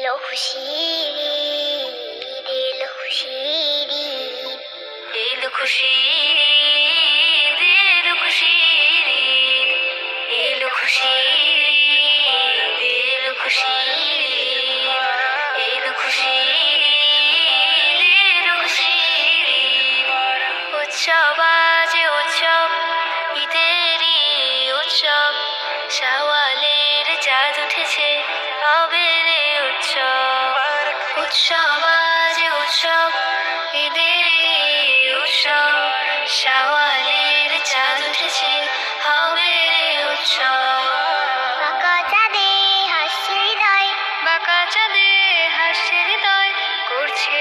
এলো খুশির ঈদ, এলো খুশির ঈদ, এলো খুশির ঈদ, এলো খুশির ঈদ, এলো খুশির ঈদ, এলো খুশির ঈদ, এলো খুশির ঈদ, এলো খুশির ঈদ। উৎসব আজ উৎসব, ঈদেরই উৎসব, শাওয়ালের চাঁদ উঠেছে, হবে রে উৎসব। উৎসব আজ উৎসব, ঈদেরই উৎসব, শাওয়ালের চাঁদ উঠেছে, হবে রে উৎসব। বাঁকা চাঁদে হাসছে হৃদয়, বাঁকা চাঁদে হাসছে হৃদয়, করছে